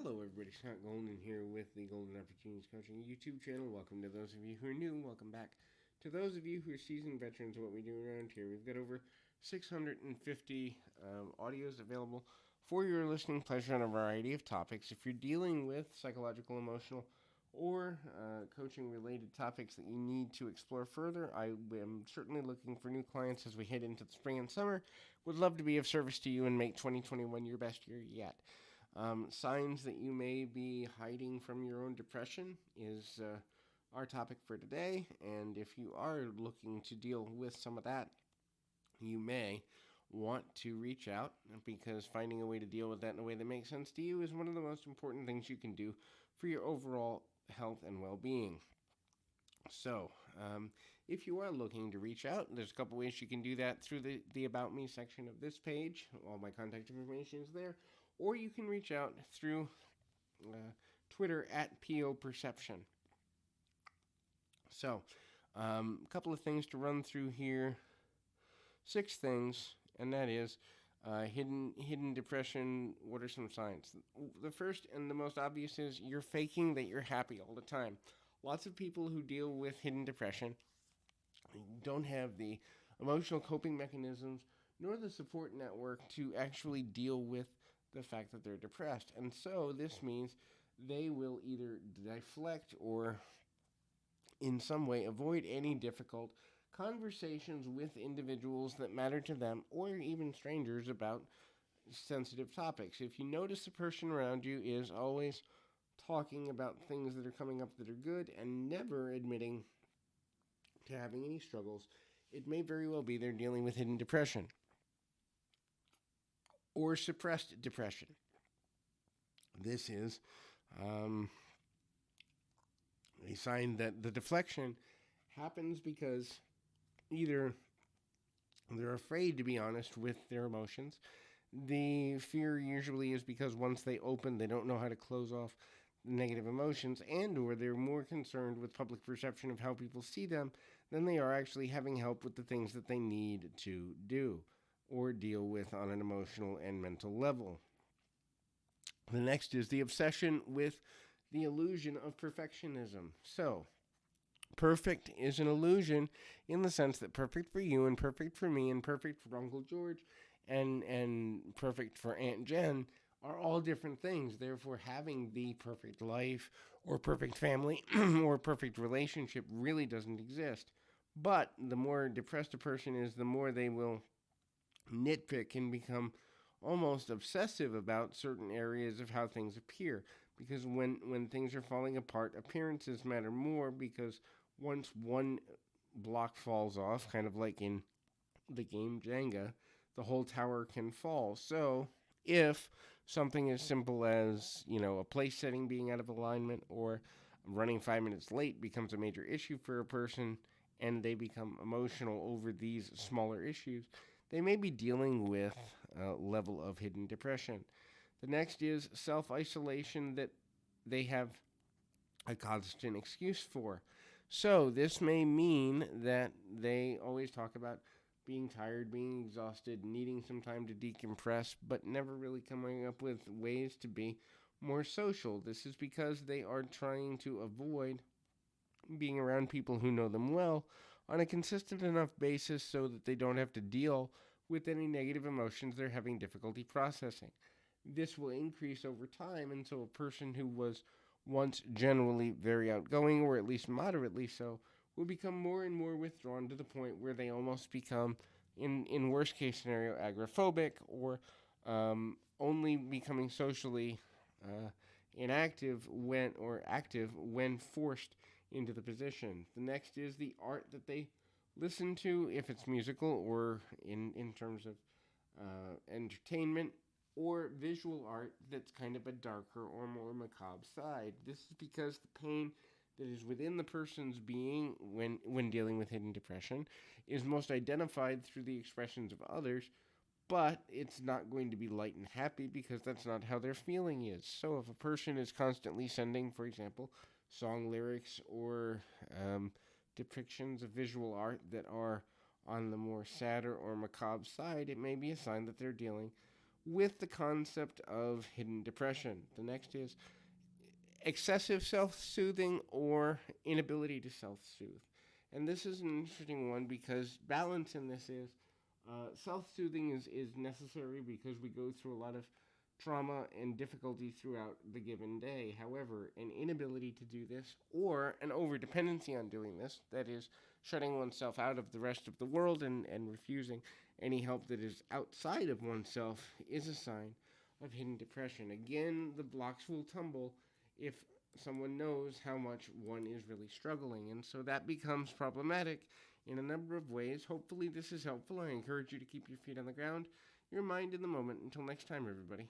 Hello, everybody. Scott Golden here with the Golden Opportunities Coaching YouTube channel. Welcome to those of you who are new. Welcome back to those of you who are seasoned veterans of what we do around here. We've got over 650 audios available for your listening pleasure on a variety of topics. If you're dealing with psychological, emotional, or coaching related topics that you need to explore further, I am certainly looking for new clients as we head into the spring and summer. Would love to be of service to you and make 2021 your best year yet. Signs that you may be hiding from your own depression is our topic for today. And if you are looking to deal with some of that, you may want to reach out, because finding a way to deal with that in a way that makes sense to you is one of the most important things you can do for your overall health and well-being. So, if you are looking to reach out, there's a couple ways you can do that through the About Me section of this page. All my contact information is there. Or you can reach out through Twitter at PO Perception. So, a couple of things to run through here. 6 things, and that is hidden depression. What are some signs? The first and the most obvious is you're faking that you're happy all the time. Lots of people who deal with hidden depression don't have the emotional coping mechanisms nor the support network to actually deal with the fact that they're depressed. And so this means they will either deflect or in some way avoid any difficult conversations with individuals that matter to them, or even strangers, about sensitive topics. If you notice the person around you is always talking about things that are coming up that are good and never admitting to having any struggles, it may very well be they're dealing with hidden depression or suppressed depression. This is a sign that the deflection happens because either they're afraid to be honest with their emotions. The fear usually is because once they open, they don't know how to close off negative emotions, and or they're more concerned with public perception of how people see them than they are actually having help with the things that they need to do or deal with on an emotional and mental level. The next is the obsession with the illusion of perfectionism. So, perfect is an illusion in the sense that perfect for you and perfect for me and perfect for Uncle George and perfect for Aunt Jen are all different things. Therefore, having the perfect life or perfect family or perfect relationship really doesn't exist. But the more depressed a person is, the more they will nitpick and become almost obsessive about certain areas of how things appear. Because when things are falling apart, appearances matter more, because once one block falls off, kind of like in the game Jenga, the whole tower can fall. So if something as simple as, a place setting being out of alignment or running 5 minutes late becomes a major issue for a person and they become emotional over these smaller issues, they may be dealing with a level of hidden depression. The next is self-isolation that they have a constant excuse for. So this may mean that they always talk about being tired, being exhausted, needing some time to decompress, but never really coming up with ways to be more social. This is because they are trying to avoid being around people who know them well on a consistent enough basis so that they don't have to deal with any negative emotions they're having difficulty processing. This will increase over time, and so a person who was once generally very outgoing, or at least moderately so, will become more and more withdrawn to the point where they almost become, in worst case scenario, agoraphobic, or only becoming socially inactive or active when forced into the position. The next is the art that they listen to, if it's musical or in terms of entertainment, or visual art that's kind of a darker or more macabre side. This is because the pain that is within the person's being when dealing with hidden depression is most identified through the expressions of others, but it's not going to be light and happy because that's not how their feeling is. So if a person is constantly sending, for example, song lyrics or depictions of visual art that are on the more sadder or macabre side, it may be a sign that they're dealing with the concept of hidden depression. The next is excessive self soothing or inability to self soothe. And this is an interesting one because balance in this is self soothing is necessary because we go through a lot of trauma and difficulty throughout the given day. However, an inability to do this or an overdependency on doing this, that is, shutting oneself out of the rest of the world and refusing any help that is outside of oneself, is a sign of hidden depression. Again, the blocks will tumble if someone knows how much one is really struggling, and so that becomes problematic in a number of ways. Hopefully, this is helpful. I encourage you to keep your feet on the ground, your mind in the moment. Until next time, everybody.